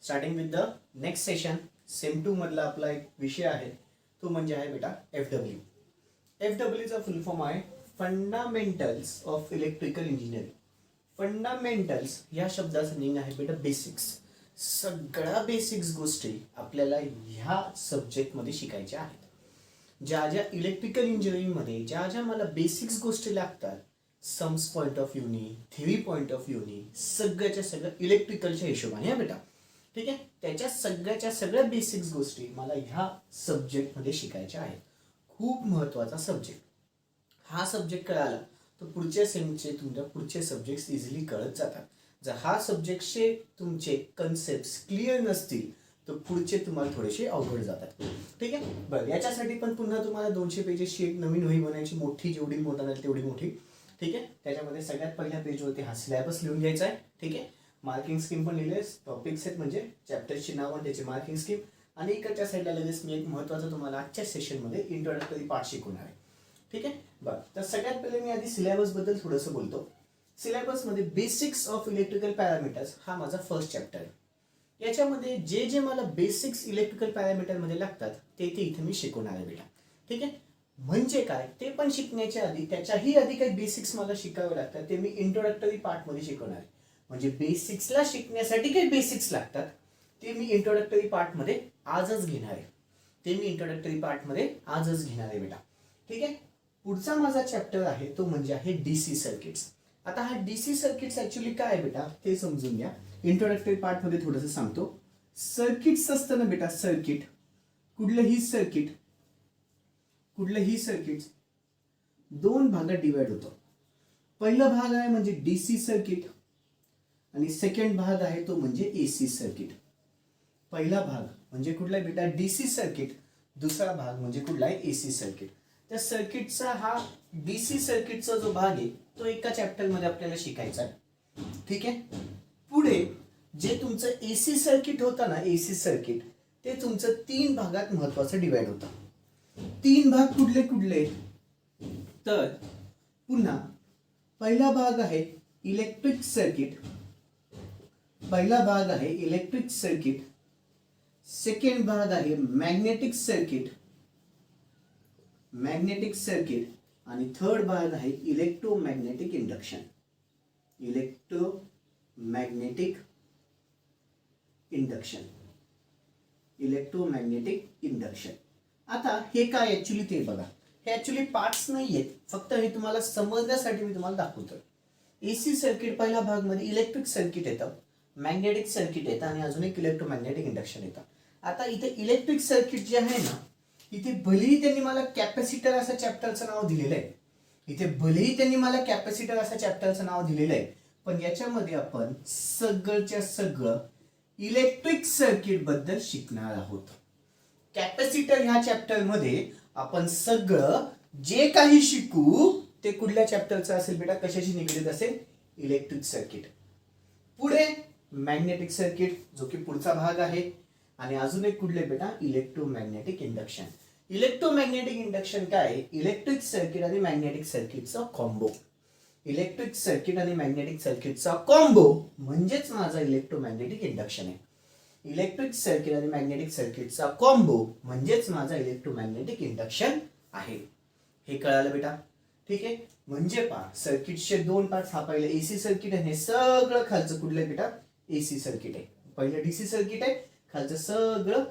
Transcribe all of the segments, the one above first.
Starting with the next session. Same 2 मधला आपला एक विषय आहे तो म्हणजे आहे बेटा FW. FWचा फुल फॉर्म आहे fundamentals of electrical engineering. Fundamentals या शब्दाचं मीनिंग आहे बेटा बेसिक्स. सगळ्या बेसिक्स गोष्टी आपल्याला ह्या सब्जेक्टमध्ये शिकायच्या आहेत. ज्या ज्या इलेक्ट्रिकल इंजिनिअरिंगमध्ये ज्या ज्या मला बेसिक्स गोष्टी लागतात, सम्स पॉईंट ऑफ व्ह्यूनी, थेरी पॉईंट ऑफ व्ह्यूनी, सगळ्याच्या सगळं इलेक्ट्रिकलच्या हिशोबाने आहे बेटा. ठीक आहे, त्याच्या सगळ्या बेसिक्स गोष्टी मला ह्या सब्जेक्टमध्ये शिकायच्या आहेत. खूप महत्त्वाचा सब्जेक्ट. हा सब्जेक्ट कळाला तर पुढच्या सेमचे तुमच्या पुढचे सब्जेक्ट्स इझिली कळत जातात. जर हा सब्जेक्टचे तुमचे कन्सेप्ट क्लिअर नसतील तर पुढचे तुम्हाला थोडेसे अवघड जातात. ठीक आहे, बरं याच्यासाठी पण पुन्हा तुम्हाला 200 पेजेसची एक नवीन वही बनायची, मोठी जेवढी मोठा नाही तेवढी मोठी. ठीक आहे, त्याच्यामध्ये सगळ्यात पहिल्या पेजवरती हा सिलेबस लिहून घ्यायचा आहे. ठीक आहे, मार्किंग स्कीम पण लिहिले, टॉपिक्स आहेत म्हणजे चॅप्टरची नाव आणि त्याची मार्किंग स्कीम. आणि इकडच्या साईडला लगेच मी एक महत्त्वाचं तुम्हाला आजच्या सेशनमध्ये इंट्रोडक्टरी पार्ट शिकवणार आहे. ठीक आहे, बरं तर सगळ्यात पहिले मी आधी सिलेबसबद्दल थोडंसं बोलतो. सिलेबसमध्ये बेसिक्स ऑफ इलेक्ट्रिकल पॅरामीटर्स हा माझा फर्स्ट चॅप्टर आहे. याच्यामध्ये जे जे मला बेसिक्स इलेक्ट्रिकल पॅरामीटरमध्ये लागतात ते इथे मी शिकवणार आहे बेटा. ठीक आहे, म्हणजे काय ते पण शिकण्याच्या आधी त्याच्याही आधी काही बेसिक्स मला शिकावे लागतात ते मी इंट्रोडक्टरी पार्टमध्ये शिकवणार आहे. म्हणजे बेसिक्सला शिकण्यासाठी काही बेसिक्स लागतात ते मी इंट्रोडक्टरी पार्टमध्ये आजच घेणार आहे. बेटा. ठीक आहे, पुढचा माझा चॅप्टर आहे तो म्हणजे आहे DC सर्किट्स. आता हा DC सर्किट्स ऍक्च्युली काय आहे बेटा ते समजून घ्या. इंट्रोडक्टरी पार्टमध्ये थोडंसं सांगतो. सर्किट्स असतं ना बेटा, सर्किट कुठलंही सर्किट दोन भागात डिवाइड होतं. पहिला भाग आहे म्हणजे DC सर्किट आणि सेकंड भाग आहे तो म्हणजे AC सर्किट. पहिला भाग म्हणजे कुठला आहे बेटा DC सर्किट, दुसरा भाग म्हणजे कुठला आहे AC सर्किट. त्या सर्किटचा हा DC सर्किटचा जो भाग आहे तो एका चॅप्टर मध्ये आपल्याला शिकायचा आहे. ठीक आहे, पुढे जे तुमचं AC सर्किट होतं ना, AC सर्किट ते तुमचं 3 भागात महत्वाचं डिवाइड होतं. 3 भाग कुठले तर पुन्हा पहिला भाग आहे इलेक्ट्रिक सर्किट, सेकंड भाग आहे मॅग्नेटिक सर्किट आणि थर्ड भाग आहे इलेक्ट्रोमॅग्नेटिक इंडक्शन. आता हे काय ऍक्च्युली ते बघा. हे ऍक्च्युली पार्ट्स नाही आहेत, फक्त हे तुम्हाला समजण्यासाठी मी तुम्हाला दाखवतोय. AC सर्किट पहिल्या भाग मध्ये इलेक्ट्रिक सर्किट येतं, मॅग्नेटिक सर्किट येतं आणि अजून एक इलेक्ट्रोमॅग्नेटिक इंडक्शन येतं. आता इथे इलेक्ट्रिक सर्किट जे आहे ना, इथे भलेही त्यांनी मला कॅपॅसिटर असं चॅप्टरचं नाव दिलेलं आहे, पण याच्यामध्ये आपण सगळं इलेक्ट्रिक सर्किट बद्दल शिकणार आहोत. कॅपॅसिटर ह्या चॅप्टर मध्ये आपण सगळं जे काही शिकू ते कुठल्या चॅप्टरचं असेल बेटा, कशाशी निगडीत असेल, इलेक्ट्रिक सर्किट. पुढे मॅग्नेटिक सर्किट जो की पुढचा भाग आहे आणि अजून एक कुठले बेटा इलेक्ट्रोमॅग्नेटिक इंडक्शन. इलेक्ट्रोमॅग्नेटिक इंडक्शन काय, इलेक्ट्रिक सर्किट आणि मॅग्नेटिक सर्किटचा कॉम्बो म्हणजेच माझा इलेक्ट्रोमॅग्नेटिक इंडक्शन आहे. इलेक्ट्रिक सर्किट आणि मॅग्नेटिक सर्किटचा कॉम्बो म्हणजेच माझा इलेक्ट्रोमॅग्नेटिक इंडक्शन आहे. हे कळालं बेटा. ठीक आहे, म्हणजे पहा सर्किटचे 2 पार्ट. हा पहिला AC सर्किट आहे, हे सगळं खालचं कुठलं आहे बेटा AC सर्किट आहे. पहिलं DC सर्किट आहे, खालचं सगळं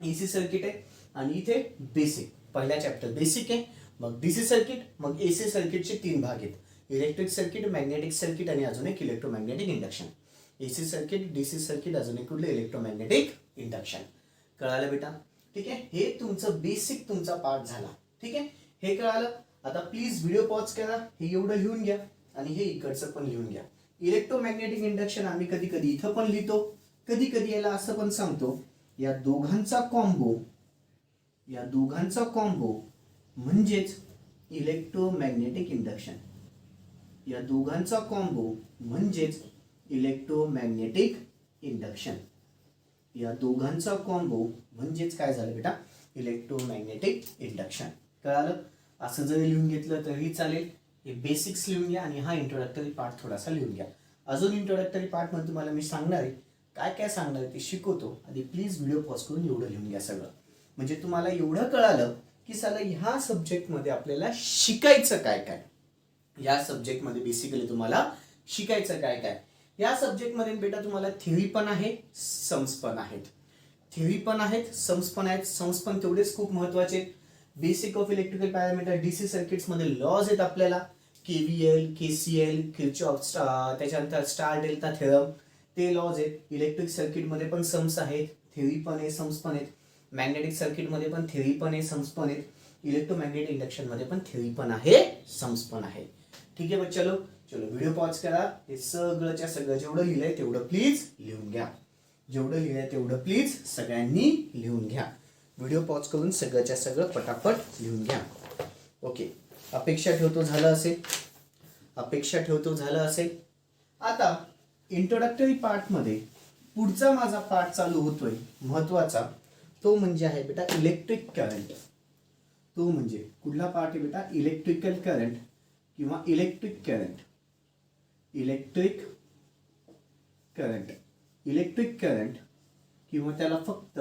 AC सर्किट आहे आणि इथे बेसिक पहिला चॅप्टर बेसिक आहे, मग DC सर्किट, मग AC सर्किटचे 3 भाग आहेत, इलेक्ट्रिक सर्किट, मॅग्नेटिक सर्किट आणि अजून एक electromagnetic induction. AC circuit, DC circuit, अजून एक कुठलं इलेक्ट्रोमॅग्नेटिक इंडक्शन. कळालं बेटा. ठीक आहे, हे तुमचं बेसिक तुमचा पार्ट झाला. ठीक आहे, हे कळालं. आता प्लीज व्हिडिओ पॉज करा, हे एवढं लिहून घ्या आणि हे इकडचं पण लिहून घ्या. इलेक्ट्रोमॅग्नेटिक इंडक्शन आम्ही कधी कधी इथं पण लिहितो, कधी कधी याला असं पण सांगतो, या दोघांचा कॉम्बो म्हणजेच इलेक्ट्रोमॅग्नेटिक इंडक्शन. काय झालं बेटा इलेक्ट्रोमॅग्नेटिक इंडक्शन. कळालं. असं जरी लिहून घेतलं तरी चालेल. हे बेसिक्स लिहून घ्या आणि हा इंट्रोडक्टरी पार्ट थोडासा लिहून घ्या. अजून इंट्रोडक्टरी पार्ट मध्ये तुम्हाला मी सांगणार आहे काय काय सांगणार ते शिकवतो. आधी प्लीज व्हिडिओ पॉज करून एवढं लिहून घ्या सगळं, म्हणजे तुम्हाला एवढं कळालं की साला ह्या सब्जेक्टमध्ये आपल्याला शिकायचं काय काय. या सब्जेक्टमध्ये बेसिकली तुम्हाला शिकायचं काय काय. या सब्जेक्टमध्ये बेटा तुम्हाला थिअरी पण आहे, सम्स पण आहेत. थिअरी पण आहेत, सम्स पण आहेत. सम्स पण तेवढेच खूप महत्वाचे आहेत. Basic of electrical parameter, DC circuits मध्ये लॉज आहेत आपल्याला, केव्हीएल, केसीएल, किर्चॉफ, त्याच्यानंतर स्टार डेल्टा थेरम, ते लॉज आहेत. इलेक्ट्रिक सर्किट मध्ये पण सम्स आहेत, थिअरी पण आहे, सम्स पण आहेत. मॅग्नेटिक सर्किट मध्ये पण थिअरी पण आहे, सम्स पण आहेत. इलेक्ट्रोमॅग्नेटिक इंडक्शन मध्ये पण थिअरी पण आहे, सम्स पण आहे. ठीक आहे, बच्चा लोग चलो व्हिडिओ पॉज करा. हे सगळंच्या सगळं जेवढं लिहिलंय तेवढं प्लीज लिहून घ्या. जेवढं लिहिलंय तेवढं प्लीज सगळ्यांनी लिहून घ्या. व्हिडिओ पॉज करून सगळंच्या सगळं पटापट लिहून घ्या. ओके, अपेक्षा ठेवतो झालं असेल, अपेक्षा ठेवतो झालं असेल. आता इंट्रोडक्टरी पार्ट मध्ये पुढचा माझा पार्ट चालू होतोय महत्वाचा, तो म्हणजे आहे बेटा इलेक्ट्रिक करंट. तो म्हणजे कुठला पार्ट आहे बेटा, इलेक्ट्रिकल करंट किंवा electric current. Electric current, electric current किंवा त्याला फक्त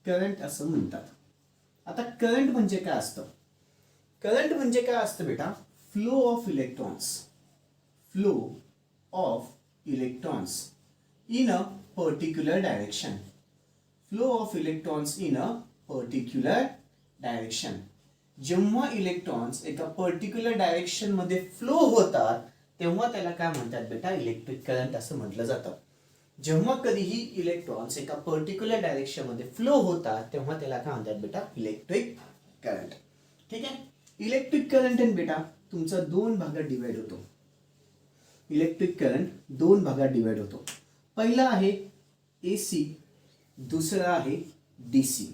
करंट असं म्हणतात. आता करंट म्हणजे काय असतं, करंट म्हणजे काय असतं बेटा, flow of electrons, flow of electrons in a particular direction, flow of electrons in a particular direction. जेव्हा इलेक्ट्रॉन्स एका पर्टिक्युलर डायरेक्शन मध्ये फ्लो होतात तेव्हा त्याला काय म्हणतात बेटा, इलेक्ट्रिक करंट असं म्हटलं जातं. जेव्हा कधीही इलेक्ट्रॉन्स एका पर्टिक्युलर डायरेक्शन मध्ये फ्लो होतात तेव्हा त्याला काय म्हणतात बेटा, इलेक्ट्रिक करंट. ठीक आहे, इलेक्ट्रिक करंट बेटा तुमचा दोन भागात डिवाइड होतो. इलेक्ट्रिक करंट दोन भागात डिवाइड होतो. पहिला आहे एसी, दुसरा आहे डीसी.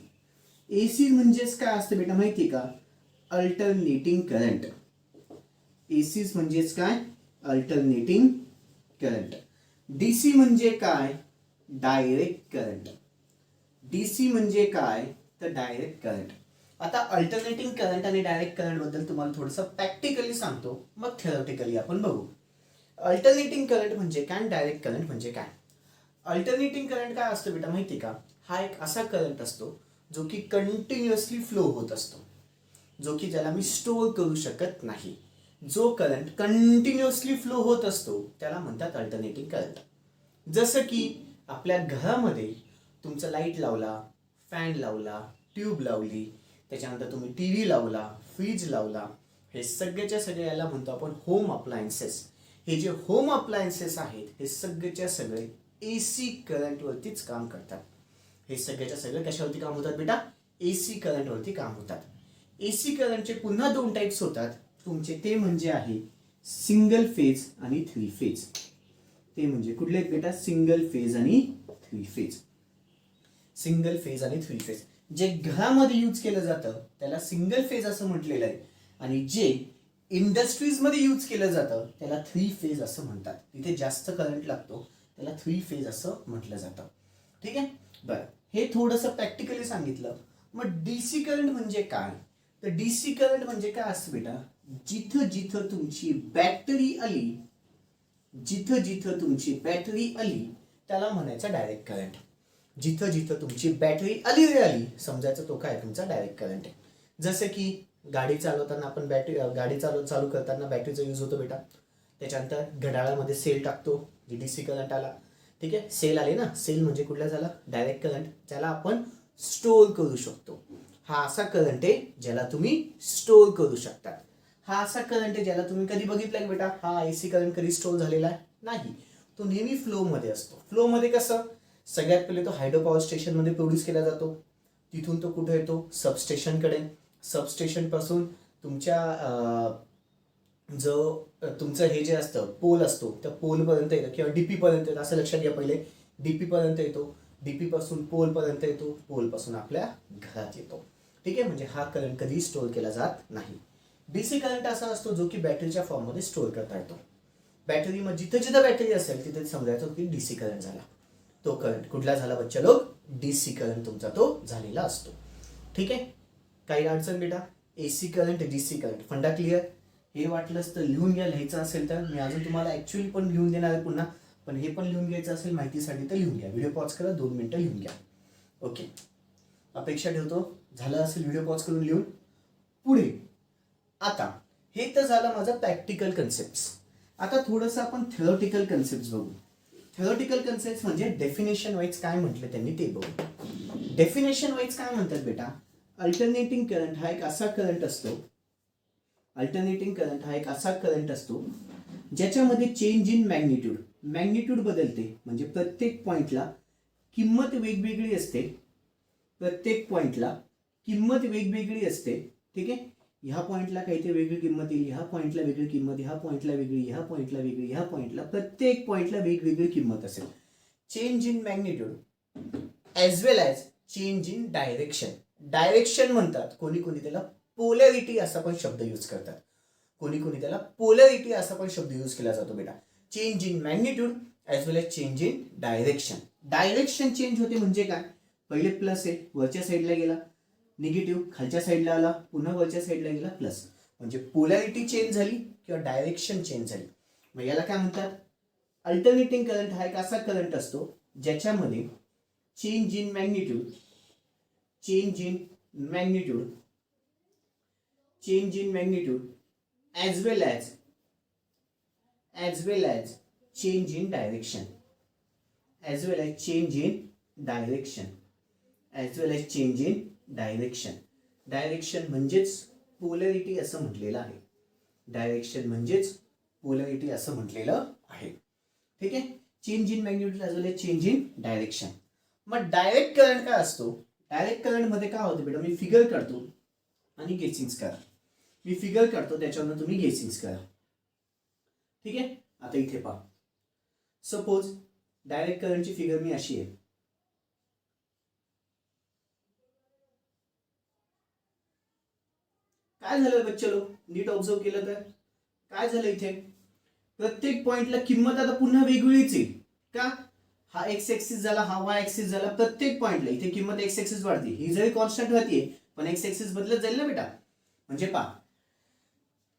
एसी म्हणजेच काय असतं बेटा माहितीये का, अल्टरनेटिंग करंट. एसी म्हणजेच काय, अल्टरनेटिंग करंट. डीसी म्हणजे काय, डायरेक्ट करंट. डीसी म्हणजे काय तर डायरेक्ट करंट. आता अल्टरनेटिंग करंट आणि डायरेक्ट करंट बद्दल तुम्हाला थोडंसं प्रॅक्टिकली सांगतो, मग थेरॉटिकली आपण बघू. अल्टरनेटिंग करंट म्हणजे काय, डायरेक्ट करंट म्हणजे काय. अल्टरनेटिंग करंट काय असतो बेटा माहिती का, हा एक असा करंट असतो जो की कंटिन्युअसली फ्लो होत असतो, जो की ज्याला मी स्टोअर करू शकत नाही. जो करंट कंटिन्युअसली फ्लो होत असतो त्याला म्हणतात अल्टरनेटिंग करंट. जसं की आपल्या घरामध्ये तुमचा लाईट लावला, फॅन लावला, ट्यूब लावली, त्याच्यानंतर तुम्ही टीव्ही लावला, फ्रीज लावला, हे सगळ्याच्या सगळे याला म्हणतो आपण होम अप्लायन्सेस. हे जे होम अप्लायन्सेस आहेत हे सगळेच्या सगळे एसी करंट वरतीच काम करतात. हे सगळ्याच्या सगळे कशावरती काम होतात बेटा, एसी करंट वरती काम होतात. एसी करंटचे पुन्हा दोन टाइप्स होतात तुमचे, ते म्हणजे आहे सिंगल फेज आणि थ्री फेज. ते म्हणजे कुठले बेटा, सिंगल फेज आणि थ्री फेज. सिंगल फेज आणि थ्री फेज जे घरामध्ये यूज केलं जातं त्याला सिंगल फेज असं म्हटलेलं आहे, आणि जे इंडस्ट्रीज मध्ये यूज केलं जातं त्याला थ्री फेज असं म्हणतात. तिथे जास्त करंट लागतो त्याला थ्री फेज असं म्हटलं जातं. ठीक आहे, बरं हे थोडंसं प्रॅक्टिकली सांगितलं. मग डीसी करंट म्हणजे काय, तर डीसी करंट म्हणजे काय असतं बेटा, जिथं जिथं तुमची बॅटरी आली, जिथं जिथं तुमची बॅटरी आली त्याला म्हणायचं डायरेक्ट करंट. जिथं जिथं तुमची बॅटरी आली रे आली समजायचं तो काय तुमचा डायरेक्ट करंट आहे. जसं की गाडी चालवताना आपण गाडी चालू करताना बॅटरीचा यूज होतो बेटा. त्याच्यानंतर घड्याळामध्ये सेल टाकतो, डीसी करंट आला. ठीक आहे, सेल आले ना, सेल म्हणजे कुठला झाला, डायरेक्ट करंट, ज्याला आपण स्टोअर करू शकतो. हा असा करंट आहे ज्याला तुम्ही स्टोअर करू शकता. हा असा करंट आहे ज्याला तुम्ही कधी बघितलं की बेटा हा एसी करंट कधी स्टोअर झालेला नाही, तो नेहमी फ्लो मध्ये असतो. फ्लो मध्ये कसं, सगळ्यात पहिले तो हायड्रो पॉवर स्टेशन मध्ये प्रोड्यूस केला जातो, तिथून तो कुठे येतो, सबस्टेशनकडे. सबस्टेशन पासून तुमच्या जो तुमचं हे जे असतं पोल असतो त्या पोलपर्यंत येतं किंवा डीपी पर्यंत येतं, असं लक्षात घ्या. पहिले डीपी पर्यंत येतो, डीपी पासून पोल पर्यंत येतो, पोल पासून आपल्या घरात येतो. ठीक आहे, म्हणजे हा करंट कधी स्टोअर केला जात नाही. डीसी करंट असा असतो जो की बॅटरीच्या फॉर्म मध्ये स्टोअर करता येतो. बॅटरी मग जिथं जिथं बॅटरी असेल तिथे समजायचं की डीसी करंट झाला. तो करंट कुठला झाला बच्चा लोक, डीसी करंट तुमचा तो झालेला असतो. ठीक आहे, काही अडचण बेटा, एसी करंट डीसी करंट फंडा क्लिअर. हे वाटलंच तर लिहून घ्या, लिहायचं असेल तर मी अजून तुम्हाला ऍक्च्युअली पण लिहून देणार आहे पुन्हा, पण हे पण लिहून घ्यायचं असेल माहितीसाठी तर लिहून घ्या. व्हिडिओ पॉज करा, 2 मिनिटं लिहून घ्या. ओके, अपेक्षा ठेवतो झालं असेल व्हिडिओ पॉज करून लिहून. पुढे आता हे तर झालं माझं प्रॅक्टिकल कन्सेप्ट. आता थोडंसं आपण थिओरिटिकल कन्सेप्ट बघू. थिओरिटिकल कन्सेप्ट म्हणजे डेफिनेशन वाईज काय म्हटलं त्यांनी ते बघू. डेफिनेशन वाईज काय म्हणतात बेटा, अल्टरनेटिंग करंट हा एक असा करंट असतो, अल्टरनेटिंग करंट हा एक असा करंट असतो ज्याच्यामध्ये चेंज इन मॅग्निट्यूड, मॅग्निट्यूड बदलते, म्हणजे प्रत्येक पॉइंटला किंमत वेगवेगळी असते, प्रत्येक पॉइंटला किंमत वेगवेगळी असते. ठीक आहे, ह्या पॉइंटला काहीतरी वेगळी किंमत येईल, ह्या पॉइंटला वेगळी किंमत, ह्या पॉइंटला वेगळी, ह्या पॉइंटला वेगळी, ह्या पॉइंटला, प्रत्येक पॉइंटला वेगवेगळी किंमत असेल. Change in magnitude as well as change in direction. Direction म्हणतात, कोणी कोणी त्याला पोलॅरिटी असा पण शब्द यूज करतात, कोणी कोणी त्याला पोलॅरिटी असा पण शब्द यूज केला जातो बेटा. Change in magnitude as well as change in direction. Direction change होते म्हणजे काय, पहिले प्लस आहे वरच्या साईडला गेला, निगेटिव्ह खालच्या साईडला आला, पुन्हा वरच्या साईडला गेला प्लस, म्हणजे पोलॅरिटी चेंज झाली किंवा डायरेक्शन चेंज झाली. मग याला काय म्हणतात, अल्टरनेटिंग करंट हा एक असा करंट असतो ज्याच्यामध्ये change in magnitude, change in magnitude, change in magnitude as well as change in direction, as well as change in direction, as well as change in direction. Direction म्हणजेच polarity असं म्हटलेलं आहे, direction म्हणजेच polarity असं म्हटलेलं आहे. ठीक आहे, change in magnitude as well as change in direction. मग डायरेक्ट करंट काय असतो, डायरेक्ट करंट मध्ये काय होतं बेटा, मी फिगर काढतो आणि गेसिंग्स करा, मी फिगर काढतो त्याच्यावरून तुम्ही गेसिंग्स करा. ठीक आहे, आता इथे पहा, सपोज डायरेक्ट करंटची फिगर मी अशी आहे, काय झालं बच्चलो, नीट ऑब्झर्व केलं तर काय झालं, इथे प्रत्येक पॉइंटला किंमत आता पुन्हा वेगळीच येईल का, हा एक्स एक्सिस झाला, हा वाय एक्सिस झाला, प्रत्येक पॉइंटला इथे किंमत एक्स एक्सिस वाढते, ही जरी कॉन्स्टंट राहते पण एक्स एक्सिस बदलत जाईल ना बेटा. म्हणजे पहा,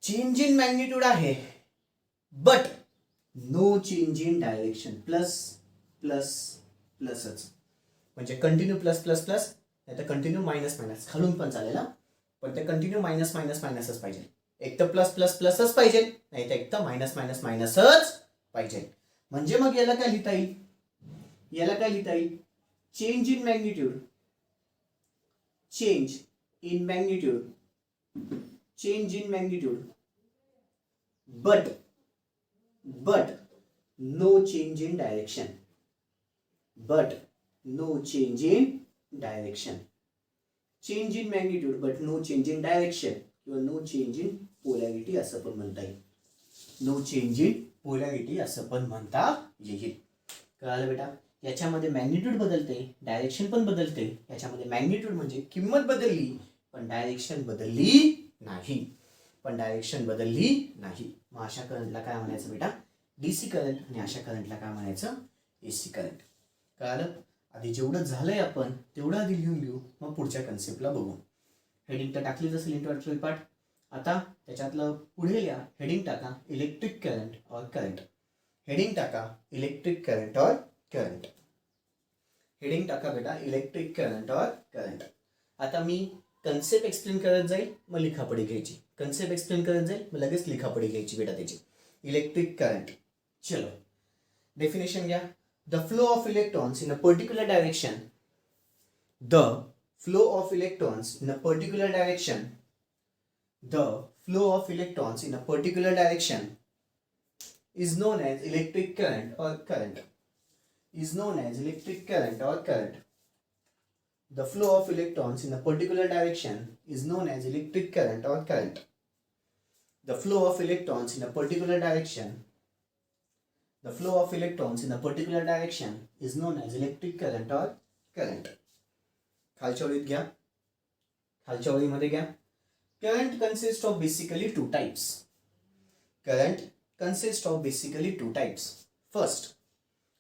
चेंज इन मॅग्निट्यूड आहे but no change in direction, plus plus प्लसच, म्हणजे कंटिन्यू प्लस प्लस प्लस, नाही तर कंटिन्यू मायनस मायनस, खालून पण चालेल, पण ते कंटिन्यू मायनस मायनस मायनसच पाहिजे. एक तर प्लस प्लस प्लसच पाहिजे, नाही तर एक तर मायनस मायनस मायनसच पाहिजे. म्हणजे मग याला काय लिहिता येईल, याला काय लिहिता येईल, change in magnitude, change in magnitude, change in magnitude but no change in direction, but no change in direction. Change in magnitude but no change in direction किंवा नो चेंज इन पोलॅरिटी असं पण म्हणता येईल, no change in polarity असं पण म्हणता येईल. कळालं बेटा, याच्यामध्ये मॅग्निट्यूड बदलते, डायरेक्शन पण बदलते. याच्यामध्ये मॅग्निट्यूड म्हणजे किंमत बदलली पण डायरेक्शन बदलली नाही, पण डायरेक्शन बदलली नाही. मग अशा करंटला काय म्हणायचं बेटा, डीसी करंट, आणि अशा करंटला काय म्हणायचं, एसी करंट. कळालं, आधी जेवढं झालंय आपण तेवढं आधी लिहून घेऊ, मग पुढच्या कन्सेप्टला बघू. हेडिंग तर टाकलीच असेल इंट्रोडक्टरी पार्ट, आता त्याच्यातलं पुढे लिहा, हेडिंग टाका इलेक्ट्रिक करंट और करंट, हेडिंग टाका इलेक्ट्रिक करंट और करंट, हेडिंग टाका बेटा इलेक्ट्रिक करंट और करंट. आता मी कन्सेप्ट एक्सप्लेन करत जाईल, मग लिखापडी घ्यायची, कन्सेप्ट एक्सप्लेन करत जाईल, मग लगेच लिखापडी घ्यायची बेटा त्याची. इलेक्ट्रिक करंट, चलो डेफिनेशन घ्या. The flow of electrons in a particular direction, the flow of electrons in a particular direction, the flow of electrons in a particular direction is known as electric current or current, is known as electric current or current. The flow of electrons in a particular direction is known as electric current or current. The flow of electrons in a particular direction, the flow of electrons in a particular direction is known as electric current or current. खालच्या ओळीत घ्या, खालच्या ओळीमध्ये घ्या. Current consists of basically two types. Current consists of basically two types. First,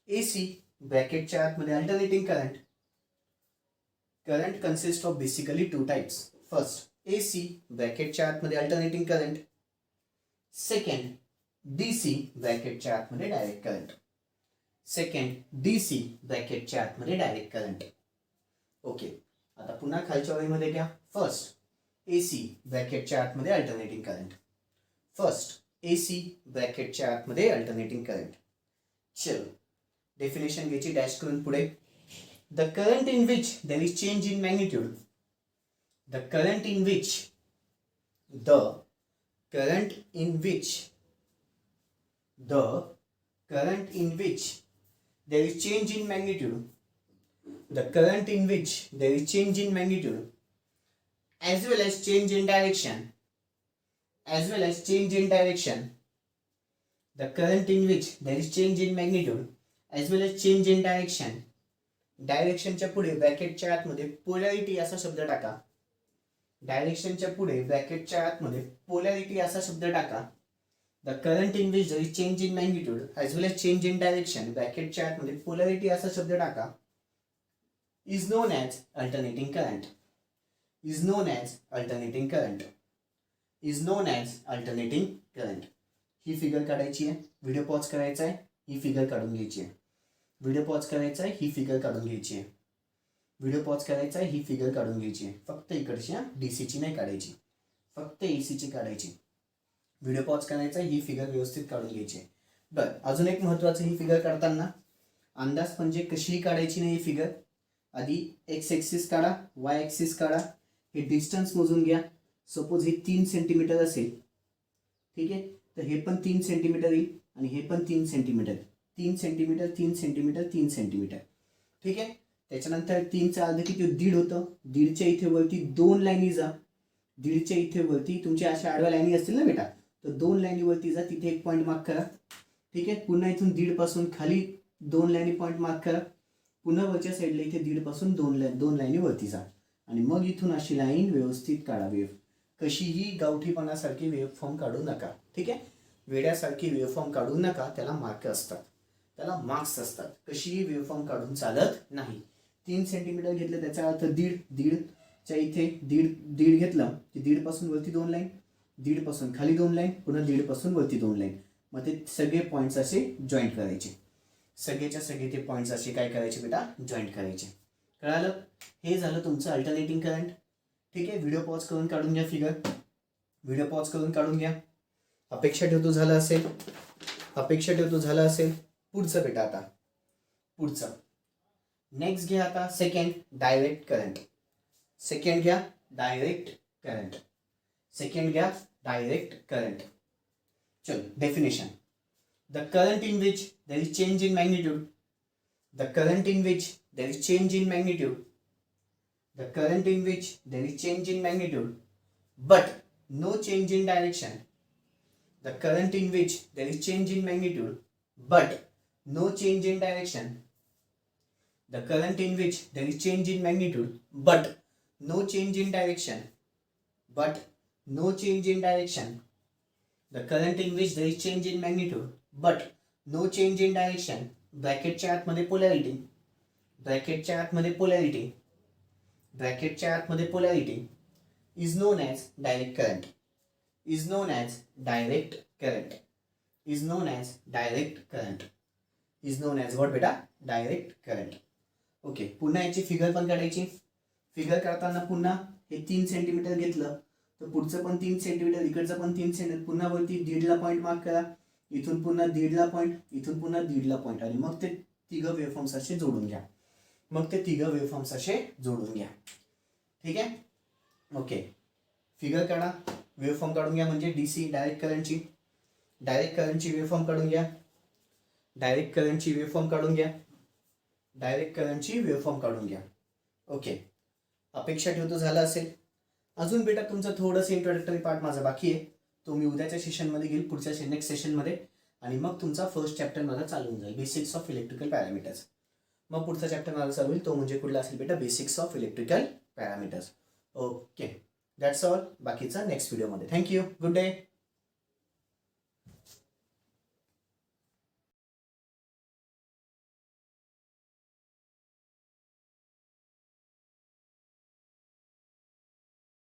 AC ब्रॅकेटच्या आतमध्ये alternating current. Current consists of basically two types. First, AC ब्रॅकेटच्या आतमध्ये alternating current. Second, DC ब्रॅकेटच्या आतमध्ये direct current. Second DC ब्रॅकेटच्या आतमध्ये direct current. Okay, आता पुन्हा खालच्या ओळीमध्ये घ्या. First AC ब्रॅकेटच्या आतमध्ये अल्टरनेटिंग करंट. फर्स्ट AC ब्रॅकेटच्या आतमध्ये अल्टरनेटिंग करंट. चलो डेफिनेशन घ्यायची डॅश करून पुढे. The current in which there is change in magnitude. The current in which the current in which there is change in magnitude, the current in which there is change in magnitude as well as change in direction, the current in which there is change in magnitude as well as change in direction. डायरेक्शनच्या पुढे ब्रॅकेटच्या आतमध्ये polarity असा शब्द टाका. डायरेक्शनच्या पुढे ब्रॅकेटच्या आतमध्ये polarity असा शब्द टाका. The current in which there is change in magnitude as well as change in direction, ब्रॅकेटच्या आतमध्ये पोलॅरिटी असा शब्द टाका. Is known as alternating current. Is known as alternating current. Is known as alternating current. ही figure काढायची आहे. Video pause करायचा आहे. ही फिगर काढून घ्यायची आहे. व्हिडिओ पॉज करायचा आहे. ही फिगर काढून घ्यायची आहे. व्हिडिओ पॉज करायचा आहे. ही फिगर काढून घ्यायची आहे. फक्त इकडची DCची नाही काढायची, फक्त ACची काढायची. व्हिडिओ पॉज करायचा आहे. ही फिगर व्यवस्थित काढून घ्यायची आहे. बरं, अजून एक महत्त्वाचं, ही फिगर काढताना अंदाज म्हणजे कशीही काढायची नाही. ही फिगर आधी एक्स ॲक्सिस काढा, वाय ॲक्सिस काढा, हे डिस्टन्स मोजून घ्या. सपोज हे 3 सेंटीमीटर असेल, ठीक आहे, तर हे पण 3 सेंटीमीटर येईल आणि हे पण 3 सेंटीमीटर. 3 सेंटीमीटर 3 सेंटीमीटर 3 सेंटीमीटर, ठीक आहे. त्याच्यानंतर 3चा अर्ध किती 1.5 होतं. 1.5च्या इथे वरती 2 लाईनी जा. 1.5च्या इथे वरती तुमच्या अशा आडव्या लाईनी असतील ना बेटा, तर 2 लाईनीवरती जा. तिथे एक पॉईंट मार्क करा, ठीक आहे. पुन्हा इथून 1.5 पासून खाली 2 लाईनी पॉईंट मार्क करा. पुन्हा वरच्या साईडला इथे 1.5 पासून 2 लाईनी वरती जा आणि मग इथून अशी लाईन व्यवस्थित काढा. वेव्ह कशीही गावठीपणासारखी वेव्ह फॉर्म काढू नका, ठीक आहे. वेड्यासारखी वेव्ह फॉर्म काढू नका. त्याला मार्क असतात, त्याला मार्क्स असतात. कशीही वेव्ह फॉर्म काढून चालत नाही. 3 सेंटीमीटर घेतलं त्याचा अर्थ 1.5च्या इथे 1.5 घेतलं की 1.5 पासून वरती 2 लाईन, 1.5 पासून खाली 2 लाईन, पुन्हा 1.5 पासून वरती 2 लाईन. मग ते सगळे पॉईंट्स असे जॉईंट करायचे. सगळेच्या सगळे ते पॉईंट्स असे काय करायचे बेटा, जॉईंट करायचे. कळालं? हे झालं तुमचं अल्टरनेटिंग करंट, ठीक आहे. व्हिडिओ पॉज करून काढून घ्या फिगर. व्हिडिओ पॉज करून काढून घ्या. अपेक्षा ठेवतो झालं असेल, अपेक्षा ठेवतो झालं असेल. पुढचं बेटा आता पुढचं नेक्स्ट घ्या. आता सेकंड डायरेक्ट करंट. सेकंड घ्या डायरेक्ट करंट. सेकंड घ्या डायरेक्ट करंट. चलो definition. The current in which there is change in magnitude. The current in which there is change in magnitude. The current in which there is change in magnitude but no change in direction. The current in which there is change in magnitude but no change in direction. The current in which there is change in magnitude but no change in direction. But no change in direction. The current in which there is change in magnitude but no change in direction. ब्रॅकेटच्या आतमध्ये polarity. ब्रॅकेटच्या आतमध्ये polarity. ब्रॅकेटच्या आतमध्ये polarity is known as direct current. Is known as direct current. Is known as direct current. Is known as what बेटा, direct current. Okay, पुन्हा याची figure पण काढायची. Figure काढताना पुन्हा हे 3 सेंटीमीटर घेतलं तर पुढचं पण 3 सेंटीमीटर, इकडचं पण 3 सेंटीमीटर. पुन्हा वरती 1.5ला पॉईंट मार्क करा. इथून पुन्हा 1.5ला पॉईंट, इथून पुन्हा 1.5ला पॉईंट आणि मग ते तिघं वेव्हफॉर्म्स असे जोडून घ्या. मग ते तिघं वेव्हफॉर्म्स असे जोडून घ्या, ठीक आहे. ओके, फिगर काढा. वेव्हफॉर्म काढून घ्या म्हणजे DC डायरेक्ट करंटची. डायरेक्ट करंटची वेव्हफॉर्म काढून घ्या. डायरेक्ट करंटची वेव्हफॉर्म काढून घ्या. डायरेक्ट करंटची वेव्हफॉर्म काढून घ्या. ओके, अपेक्षा ठेवतो झालं असेल. अजून बेटा तुमचं थोडंसं इंट्रोडक्टरी पार्ट माझा बाकी आहे, तो मी उद्याच्या सेशनमध्ये घेईल, पुढच्या नेक्स्ट सेशनमध्ये. आणि मग तुमचा फर्स्ट चॅप्टर माझा चालू होऊन जाईल, बेसिक्स ऑफ इलेक्ट्रिकल पॅरामीटर्स. मग पुढचा चॅप्टर माझा चालू होईल, तो म्हणजे कुठला असेल बेटा, basics of electrical parameters. Okay, that's all. बाकीचा नेक्स्ट व्हिडिओमध्ये. थँक्यू. Good day.